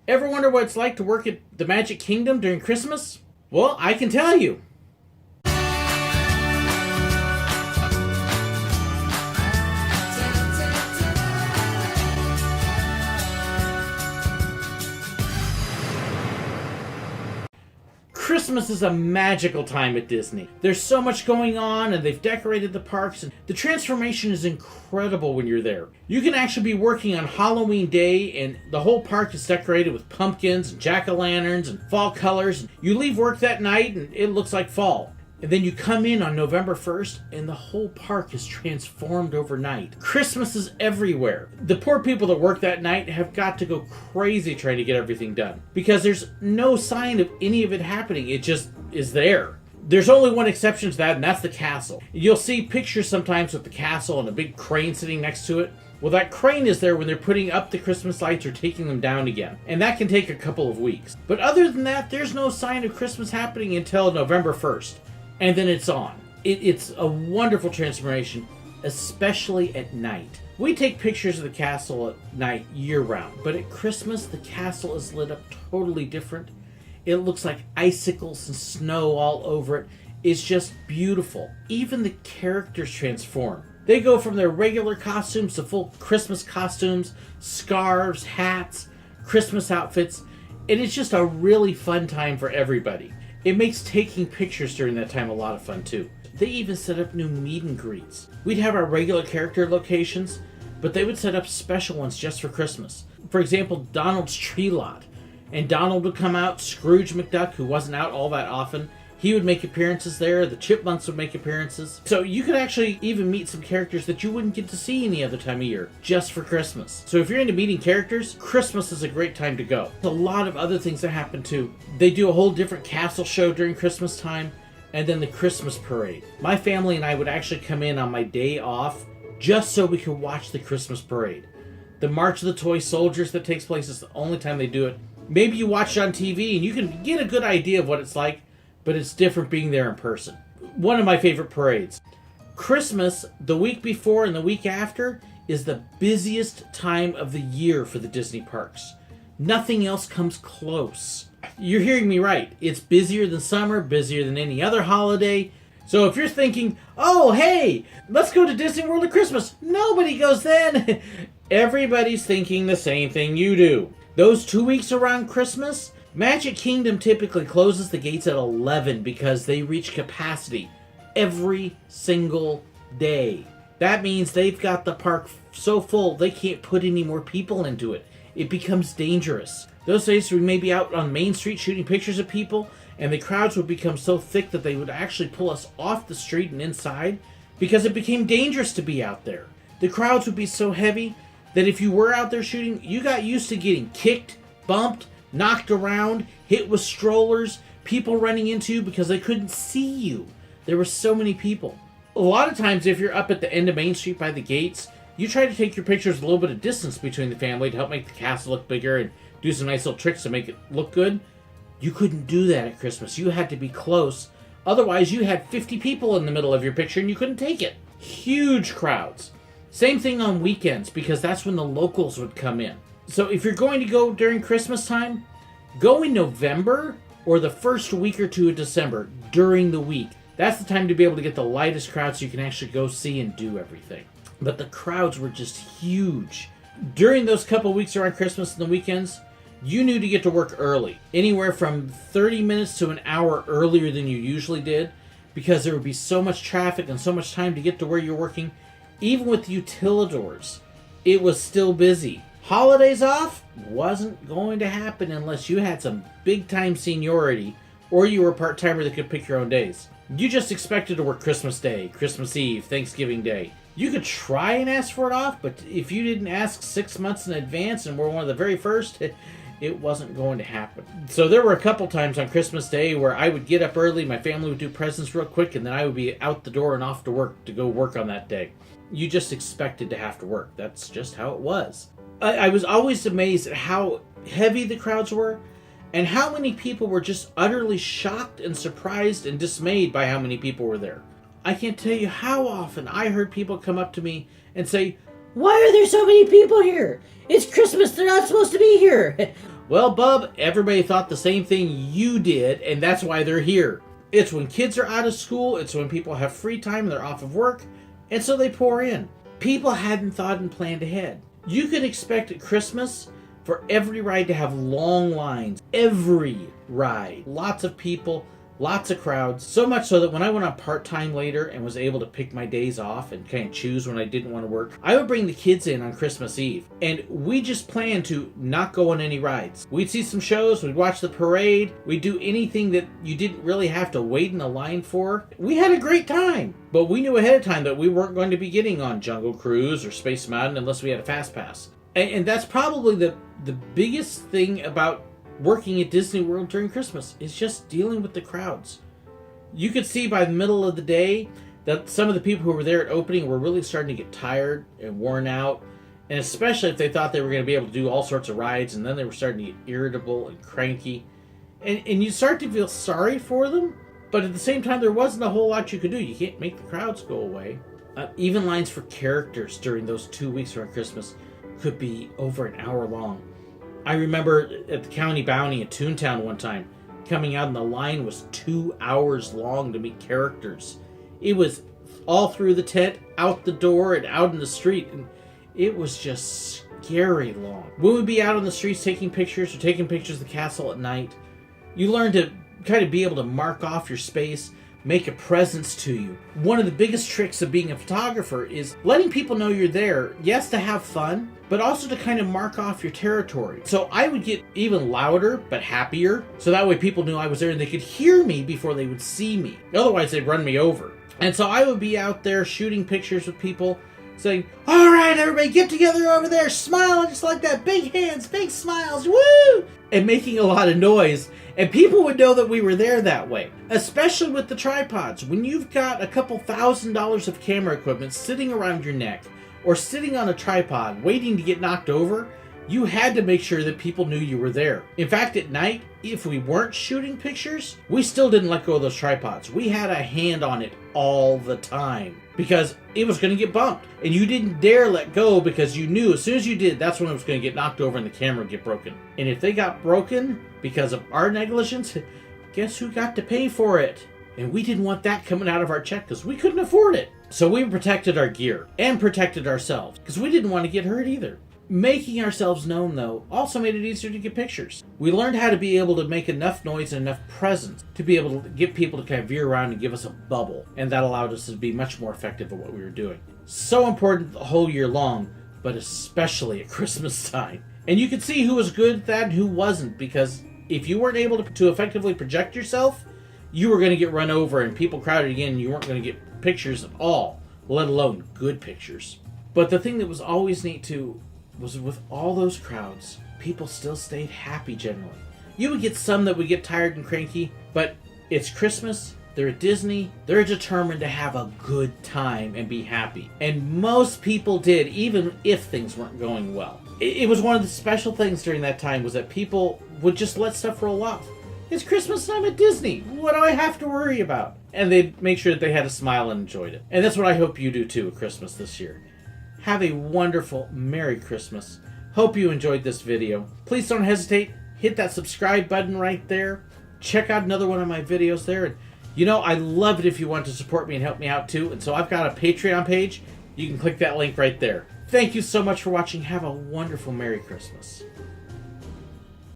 Ever wonder what it's like to work at the Magic Kingdom during Christmas? Well, I can tell you. Christmas is a magical time at Disney. There's so much going on, and they've decorated the parks, and the transformation is incredible when you're there. You can actually be working on Halloween Day, and the whole park is decorated with pumpkins and jack-o'-lanterns and fall colors. You leave work that night, and it looks like fall. And then you come in on November 1st, and the whole park is transformed overnight. Christmas is everywhere. The poor people that work that night have got to go crazy trying to get everything done, because there's no sign of any of it happening. It just is there. There's only one exception to that, and that's the castle. You'll see pictures sometimes with the castle and a big crane sitting next to it. Well, that crane is there when they're putting up the Christmas lights or taking them down again. And that can take a couple of weeks. But other than that, there's no sign of Christmas happening until November 1st. And then it's on. It's a wonderful transformation, especially at night. We take pictures of the castle at night year-round, but at Christmas, the castle is lit up totally different. It looks like icicles and snow all over it. It's just beautiful. Even the characters transform. They go from their regular costumes to full Christmas costumes, scarves, hats, Christmas outfits, and it's just a really fun time for everybody. It makes taking pictures during that time a lot of fun too. They even set up new meet and greets. We'd have our regular character locations, but they would set up special ones just for Christmas. For example, Donald's Tree Lot. And Donald would come out, Scrooge McDuck, who wasn't out all that often, he would make appearances there, the Chipmunks would make appearances. So you could actually even meet some characters that you wouldn't get to see any other time of year, just for Christmas. So if you're into meeting characters, Christmas is a great time to go. There's a lot of other things that happen too. They do a whole different castle show during Christmas time, and then the Christmas parade. My family and I would actually come in on my day off, just so we could watch the Christmas parade. The March of the Toy Soldiers that takes place is the only time they do it. Maybe you watch it on TV and you can get a good idea of what it's like, but it's different being there in person. One of my favorite parades. Christmas, the week before and the week after, is the busiest time of the year for the Disney parks. Nothing else comes close. You're hearing me right. It's busier than summer, busier than any other holiday. So if you're thinking, oh, hey, let's go to Disney World at Christmas. Nobody goes then. Everybody's thinking the same thing you do. Those 2 weeks around Christmas, Magic Kingdom typically closes the gates at 11 because they reach capacity every single day. That means they've got the park so full they can't put any more people into it. It becomes dangerous. Those days we may be out on Main Street shooting pictures of people, and the crowds would become so thick that they would actually pull us off the street and inside because it became dangerous to be out there. The crowds would be so heavy that if you were out there shooting, you got used to getting kicked, bumped, knocked around, hit with strollers, people running into you because they couldn't see you. There were so many people. A lot of times if you're up at the end of Main Street by the gates, you try to take your pictures with a little bit of distance between the family to help make the castle look bigger and do some nice little tricks to make it look good. You couldn't do that at Christmas. You had to be close. Otherwise, you had 50 people in the middle of your picture and you couldn't take it. Huge crowds. Same thing on weekends because that's when the locals would come in. So if you're going to go during Christmas time, go in November or the first week or two of December during the week. That's the time to be able to get the lightest crowd so you can actually go see and do everything. But the crowds were just huge. During those couple weeks around Christmas and the weekends, you knew to get to work early. Anywhere from 30 minutes to an hour earlier than you usually did because there would be so much traffic and so much time to get to where you're working. Even with the utilidors, it was still busy. Holidays off wasn't going to happen unless you had some big-time seniority or you were a part-timer that could pick your own days. You just expected to work Christmas Day, Christmas Eve, Thanksgiving Day. You could try and ask for it off, but if you didn't ask 6 months in advance and were one of the very first, it wasn't going to happen. So there were a couple times on Christmas Day where I would get up early, my family would do presents real quick, and then I would be out the door and off to work to go work on that day. You just expected to have to work. That's just how it was. I was always amazed at how heavy the crowds were and how many people were just utterly shocked and surprised and dismayed by how many people were there. I can't tell you how often I heard people come up to me and say, Why are there so many people here? It's Christmas, they're not supposed to be here. Well, bub, everybody thought the same thing you did, and that's why they're here. It's when kids are out of school, it's when people have free time and they're off of work, and so they pour in. People hadn't thought and planned ahead. You could expect at Christmas for every ride to have long lines. Every ride. Lots of people, lots of crowds. So much so that when I went on part-time later and was able to pick my days off and kind of choose when I didn't want to work, I would bring the kids in on Christmas Eve. And we just planned to not go on any rides. We'd see some shows, we'd watch the parade, we'd do anything that you didn't really have to wait in a line for. We had a great time. But we knew ahead of time that we weren't going to be getting on Jungle Cruise or Space Mountain unless we had a fast pass. And that's probably the biggest thing about working at Disney World during Christmas is just dealing with the crowds. You could see by the middle of the day that some of the people who were there at opening were really starting to get tired and worn out, and especially if they thought they were going to be able to do all sorts of rides, and then they were starting to get irritable and cranky. And you start to feel sorry for them, but at the same time there wasn't a whole lot you could do. You can't make the crowds go away. Even lines for characters during those 2 weeks around Christmas could be over an hour long. I remember at the County Bounty in Toontown one time, coming out and the line was 2 hours long to meet characters. It was all through the tent, out the door, and out in the street, and it was just scary long. When we'd be out on the streets taking pictures or taking pictures of the castle at night, you learn to kind of be able to mark off your space, make a presence to you. One of the biggest tricks of being a photographer is letting people know you're there, yes, to have fun, but also to kind of mark off your territory. So I would get even louder, but happier, so that way people knew I was there and they could hear me before they would see me. Otherwise, they'd run me over. And so I would be out there shooting pictures with people, saying, all right, everybody, get together over there, smile just like that, big hands, big smiles, woo! And making a lot of noise. And people would know that we were there that way, especially with the tripods. When you've got a couple $1,000s of camera equipment sitting around your neck or sitting on a tripod waiting to get knocked over, you had to make sure that people knew you were there. In fact, at night, if we weren't shooting pictures, we still didn't let go of those tripods. We had a hand on it all the time because it was going to get bumped. And you didn't dare let go because you knew as soon as you did, that's when it was going to get knocked over and the camera would get broken. And if they got broken because of our negligence, guess who got to pay for it? And we didn't want that coming out of our check because we couldn't afford it. So we protected our gear and protected ourselves because we didn't want to get hurt either. Making ourselves known, though, also made it easier to get pictures. We learned how to be able to make enough noise and enough presence to be able to get people to kind of veer around and give us a bubble. And that allowed us to be much more effective at what we were doing. So important the whole year long, but especially at Christmas time. And you could see who was good at that and who wasn't, because if you weren't able to effectively project yourself, you were going to get run over and people crowded again and you weren't going to get pictures at all, let alone good pictures. But the thing that was always neat, too, was with all those crowds, people still stayed happy generally. You would get some that would get tired and cranky, but it's Christmas, they're at Disney, they're determined to have a good time and be happy. And most people did, even if things weren't going well. It was one of the special things during that time was that people would just let stuff roll off. It's Christmas time at Disney, what do I have to worry about? And they'd make sure that they had a smile and enjoyed it. And that's what I hope you do too at Christmas this year. Have a wonderful Merry Christmas. Hope you enjoyed this video. Please don't hesitate. Hit that subscribe button right there. Check out another one of my videos there. And you know, I love it if you want to support me and help me out too. And so I've got a Patreon page. You can click that link right there. Thank you so much for watching. Have a wonderful Merry Christmas.